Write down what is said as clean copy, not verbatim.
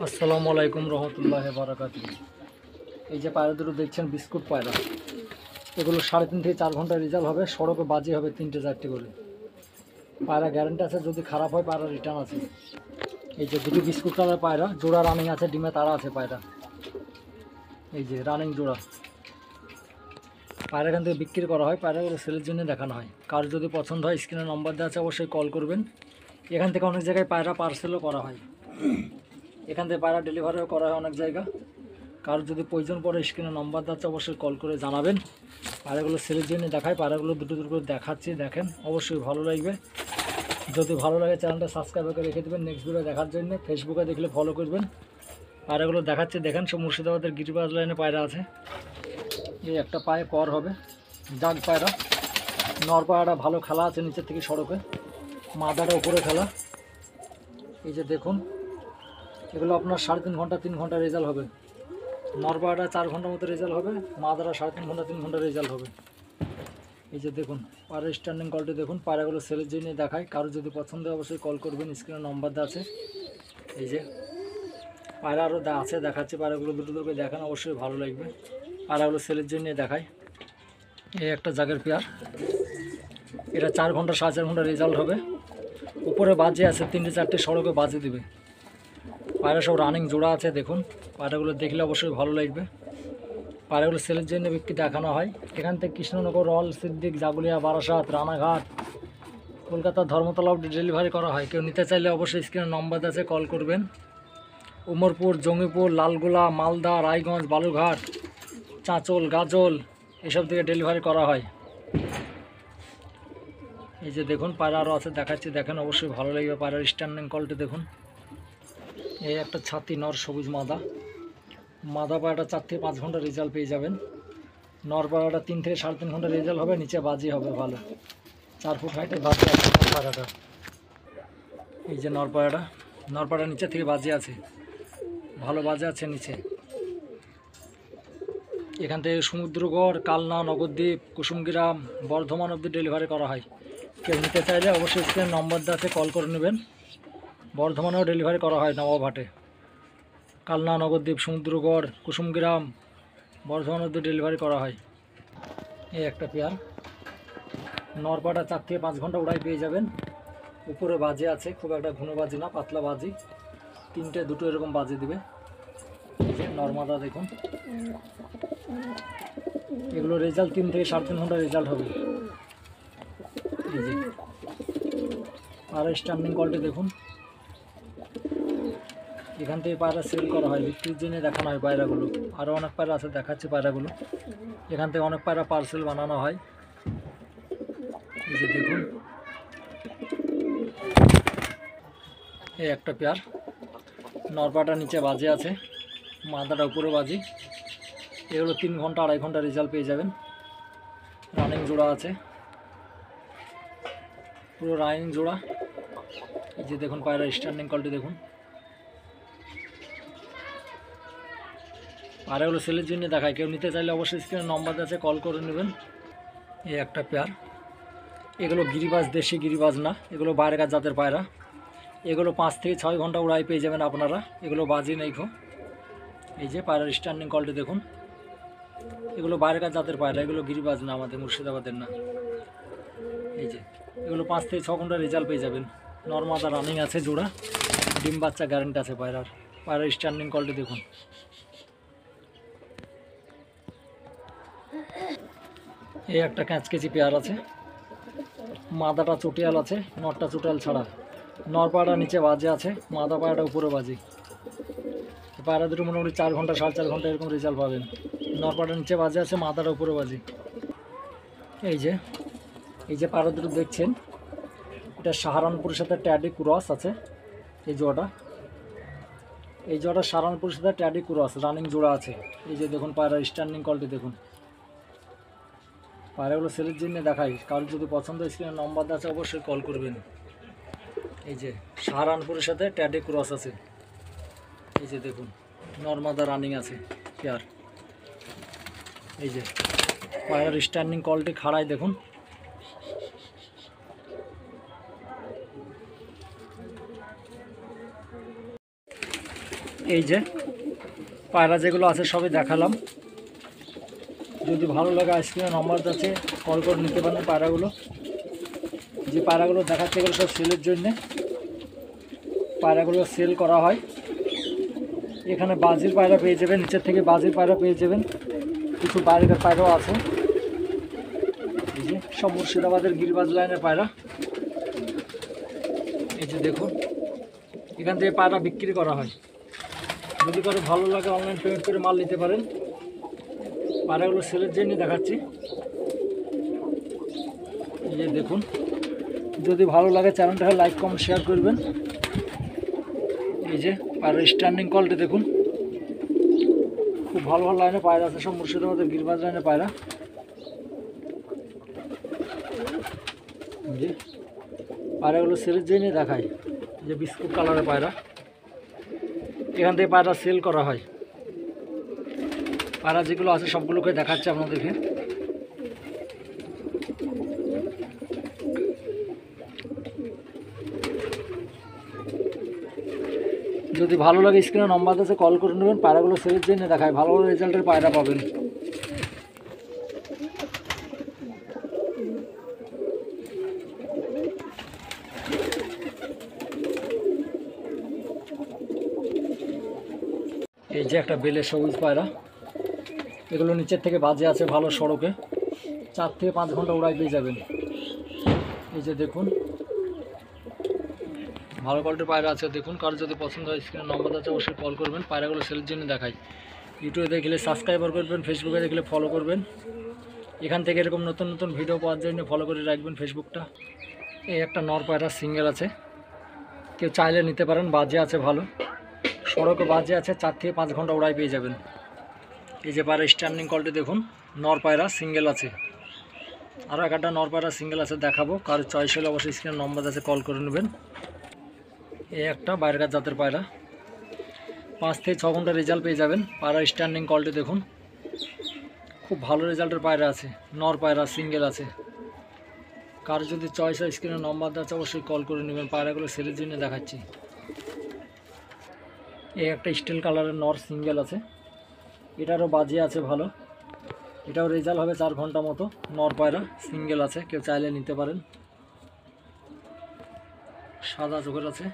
আসসালামু আলাইকুম রহমতুল্লাহি বারাকাতুহু। এই যে পায়রা দুটো দেখছেন বিস্কুট পায়রা, এগুলো 3.5 থেকে 4 ঘন্টা রেজাল্ট হবে। সড়কে বাজি হবে 3টে-4টে করে। পায়রা গ্যারান্টি আছে, যদি খারাপ হয় পায়রা রিটার্ন আছে। এই যে দুটি বিস্কুট কালার পায়রা, জোড়া রানিং আছে, ডিমে তারা আছে পায়রা। এই যে রানিং জোড়া পায়রা এখান থেকে বিক্রি করা হয়, পায়রাগুলো সেলের জন্য দেখানো হয়। কার যদি পছন্দ হয় স্ক্রিনে নম্বর দেওয়া আছে, অবশ্যই কল করবেন। এখান থেকে অনেক জায়গায় পায়রা পার্সেলও করা হয়, এখান থেকে পায়রা ডেলিভারিও করা হয় অনেক জায়গা। কারো যদি প্রয়োজন পড়ে স্ক্রিনে নম্বর দেওয়া আছে, অবশ্যই কল করে জানাবেন। পায়রাগুলো সেলের জন্য দেখায়, পায়রাগুলো দুটো দুটো করে দেখাচ্ছি, দেখেন অবশ্যই ভালো লাগবে। যদি ভালো লাগে চ্যানেলটা সাবস্ক্রাইব করে রেখে দেবেন নেক্সট ভিডিও দেখার জন্য। ফেসবুকে দেখলে ফলো করবেন। পায়রাগুলো দেখাচ্ছে দেখেন, সব মুর্শিদাবাদের গিরিবাজ লাইনে পায়রা আছে। এই একটা পায়ে পর হবে জাগ পায়রা। নর পায়রাটা ভালো খেলা আছে নিচের থেকে সড়কে, মাদাটা উপরে খেলা। এই যে দেখুন, এগুলো আপনার 3.5 ঘন্টা 3 ঘন্টা রেজাল্ট হবে। নর পায়রাটা 4 ঘন্টার মতো রেজাল্ট হবে, মাদাটা 3.5 ঘন্টা 3 ঘন্টা রেজাল্ট হবে। এই যে দেখুন পায়রা স্ট্যান্ডিং কলটি দেখুন। পায়রাগুলো সেলের জন্য দেখায়, কারো যদি পছন্দ হয় অবশ্যই কল করবেন, স্ক্রিনে নম্বর দেওয়া আছে। এই যে পায়রা আরও আছে দেখাচ্ছে, পায়রাগুলো দুটো দুটো করে দেখান, অবশ্যই ভালো লাগবে। পায়রাগুলো সেলের জন্য দেখায়। এই একটা জাগের পেয়ার, এটা 4 ঘন্টা 4.5 ঘন্টা রেজাল্ট হবে। উপরে বাজে আছে 3টে-4টে সড়কে বাজে দিবে। পায়রা সব রানিং জোড়া আছে দেখুন। পায়রাগুলো দেখলে অবশ্যই ভালো লাগবে। পায়রাগুলো সেলের জন্য বিক্রি দেখানো হয়। এখান থেকে কৃষ্ণনগর, রল, সিদ্দিক, জাগুলিয়া, বারাসাত, রানাঘাট, কলকাতা, ধর্মতলা ডেলিভারি করা হয়। কেউ নিতে চাইলে অবশ্যই স্ক্রিনে নম্বর আছে, কল করবেন। উমরপুর, জঙ্গিপুর, লালগোলা, মালদা, রায়গঞ্জ, বালুরঘাট, চাঁচল, গাজল এসব থেকে ডেলিভারি করা হয়। এই যে দেখুন পায়রা আরও আছে দেখাচ্ছি, দেখেন অবশ্যই ভালো লাগবে। পায়রার স্ট্যান্ডিং কলটি দেখুন। এই একটা ছাতি নর সবুজ মাদা। মাদা পায়রাটা 4 থেকে 5 ঘন্টা রেজাল্ট পেয়ে যাবেন। নর পায়রাটা 3 থেকে 3.5 ঘন্টা রেজাল্ট হবে। নিচে বাজি হবে ভালো, 4 ফুট হাইটে বাজি আছে পায়রাটা। এই যে নর পায়রাটা নিচে থেকে বাজি আছে, ভালো বাজে আছে নিচে। এখান থেকে সমুদ্রগড়, কালনা, নবদ্বীপ, কুসুমগ্রাম, বর্ধমান অবধি ডেলিভারি করা হয়। কেউ নিতে চাইলে অবশ্যই স্ক্রিনে নম্বর দেওয়া আছে, কল করে নেবেন। বর্ধমানেও ডেলিভারি করা হয় নবাবহাটে। কালনা, নবদ্বীপ, সমুদ্রগড়, কুসুমগ্রাম, বর্ধমান অবধি ডেলিভারি করা হয়। এই একটা পেয়ার নরপাটা 4 থেকে 5 ঘন্টা উড়াই পেয়ে যাবেন। উপরে বাজে আছে, খুব একটা ঘন বাজি না, পাতলা বাজি, 3টে 2টো এরকম বাজি দিবে। এই যে নর্মাদা দেখুন, এগুলো রেজাল্ট 3 থেকে 3.5 ঘন্টা রেজাল্ট হবে। এই যে পায়রা স্ট্যান্ডিং কলটি দেখুন। এখান থেকে পায়রা সেল করা হয়, বিক্রির জন্য দেখানো হয় পায়রাগুলো। আরও অনেক পায়রা আছে দেখাচ্ছে পায়রাগুলো। এখান থেকে অনেক পায়রা পার্সেল বানানো হয়। এই যে দেখুন, এই একটা পেয়ার নরপাটা নিচে বাজে আছে, মাদাটা উপরে বাজি। এগুলো 3 ঘন্টা 2.5 ঘন্টা রেজাল্ট পেয়ে যাবেন। রানিং জোড়া আছে, পুরো রানিং জোড়া। এই যে দেখুন পায়রা স্ট্যান্ডিং কলটি দেখুন। পায়রাগুলো সেলের জন্য দেখায়, কেউ নিতে চাইলে অবশ্যই স্ক্রিনে নম্বর আছে, কল করে নেবেন। এই একটা পেয়ার, এগুলো গিরিবাজ, দেশি গিরিবাজ না, এগুলো বাইরেকার জাতের পায়রা। এগুলো 5 থেকে 6 ঘন্টা উড়াই পেয়ে যাবেন আপনারা, এগুলো বাজি নেই খো। এই যে পায়রার স্ট্যান্ডিং কলটি দেখুন। এগুলো বাইরেকার জাতের পায়রা, এগুলো গিরিবাজ না, আমাদের মুর্শিদাবাদের না। এই যে এগুলো 5 থেকে 6 ঘন্টা রেজাল্ট পেয়ে যাবেন। নর্মাদা রানিং আছে জোড়া, ডিম বাচ্চা গ্যারেন্টি আছে পায়রার স্ট্যান্ডিং কলটি দেখুন। এই একটা ক্যাঁচকেচি পেয়ার আছে, মাদাটা চটিয়াল আছে, নরটা চটিয়াল ছাড়া। নর পায়রা নিচে বাজে আছে, মাদা পায়রাটা উপরে বাজি। পায়রা দুটো মোটামুটি 4 ঘন্টা 4.5 ঘন্টা এরকম রেজাল্ট পাবেন। নর পায়রা নিচে বাজে আছে, মাদাটা উপরে বাজি। এই যে পায়রা দুটো দেখছেন, এটা সাহারানপুরের সাথে ট্যাডি ক্রস আছে। এই জোড়াটা সাহারানপুরের সাথে ট্যাডি ক্রস রানিং জোড়া আছে। এই যে দেখুন পায়রার স্ট্যান্ডিং কলটি দেখুন। পায়রাগুলো সেলের জন্য দেখাই, কারোর যদি পছন্দ স্ক্রিনে নম্বর আছে অবশ্যই কল করবেন। এই যে সাহারানপুরের সাথে ট্যাডি ক্রস আছে। এই যে দেখুন নর্মাদা রানিং আছে পেয়ার। এই যে পায়রার স্ট্যান্ডিং কলটি খাড়াই দেখুন। এই যে পায়রা যেগুলো আছে সবই দেখালাম। যদি ভালো লাগে স্ক্রিনে নম্বর আছে, কল করে নিতে পারেন পায়রাগুলো। যে পায়রাগুলো দেখাচ্ছে এগুলো সব সেলের জন্যে, পায়রাগুলো সেল করা হয়। এখানে বাজির পায়রা পেয়ে যাবেন, নিচের থেকে বাজির পায়রা পেয়ে যাবেন, কিছু বাইরের পায়রাও আছে। এই যে সব মুর্শিদাবাদের গিরিবাজ লাইনের পায়রা। এই যে দেখুন, এখান থেকে পায়রা বিক্রি করা হয়। যদি করে ভালো লাগে অনলাইন পেমেন্ট করে মাল নিতে পারেন। পায়রাগুলো সেলের জন্য দেখাচ্ছি। এই যে দেখুন, যদি ভালো লাগে চ্যানেলটাকে লাইক কমেন্ট শেয়ার করবেন। এই যে পায়রা স্ট্যান্ডিং কলটি দেখুন, খুব ভালো ভালো লাইনে পায়রা আছে, সব মুর্শিদাবাদের গিরিবাজ লাইনে পায়রা। যে পায়রাগুলো সেলের জন্য দেখায়, যে বিস্কুট কালারের পায়রা। এখান থেকে পায়রা সেল করা হয়। পায়রা যেগুলো আছে সবগুলোকে দেখাচ্ছে আপনাদেরকে। যদি ভালো লাগে স্ক্রিনে নম্বর আছে, কল করে নেবেন। পায়রাগুলো সেলের জন্য দেখায়, ভালো ভালো রেজাল্টের পায়রা পাবেন। এই যে একটা বেলে সবুজ পায়রা, এগুলো নিচের থেকে বাজে আছে ভালো সড়কে, 4 থেকে 5 ঘন্টা উড়াই পেয়ে যাবেন। এই যে দেখুন, ভালো কোয়ালিটির পায়রা আছে দেখুন। কার যদি পছন্দ হয় স্ক্রিনে নম্বর আছে, অবশ্যই কল করবেন। পায়রাগুলো সেলের জন্য দেখাই। ইউটিউবে দেখলে সাবস্ক্রাইবার করবেন, ফেসবুকে দেখলে ফলো করবেন। এখান থেকে এরকম নতুন নতুন ভিডিও পাওয়ার জন্য ফলো করে রাখবেন ফেসবুকটা। এই একটা নর পায়রা সিঙ্গেল আছে, কেউ চাইলে নিতে পারেন। বাজে আছে ভালো, সড়কে বাজে আছে, 4 থেকে 5 ঘন্টা উড়াই পেয়ে যাবেন। এই যে পায়রা স্ট্যান্ডিং কলটি দেখুন, নর পায়রা সিঙ্গেল আছে। আরও একটা নর পায়রা সিঙ্গেল আছে দেখাবো। কারো চয়েস হলে অবশ্যই স্ক্রিনে নম্বর আছে, কল করে নেবেন। এই একটা বাইরের জাতের পায়রা, 5 থেকে 6 ঘন্টা রেজাল্ট পেয়ে যাবেন। পায়রা স্ট্যান্ডিং কলটি দেখুন, খুব ভালো রেজাল্টের পায়রা আছে, নর পায়রা সিঙ্গেল আছে। কার যদি চয়েস হয় স্ক্রিনে নম্বর আছে, অবশ্যই কল করে নেবেন। পায়রাগুলো সেলের জন্য দেখাচ্ছি। এই একটা স্টিল কালারের নর সিঙ্গেল আছে, এটারও বাজে আছে ভালো, এটাও রেজাল্ট হবে 4 ঘন্টা মতো। নর পায়রা সিঙ্গেল আছে, কেউ চাইলে নিতে পারেন। সাদা চোখের আছে।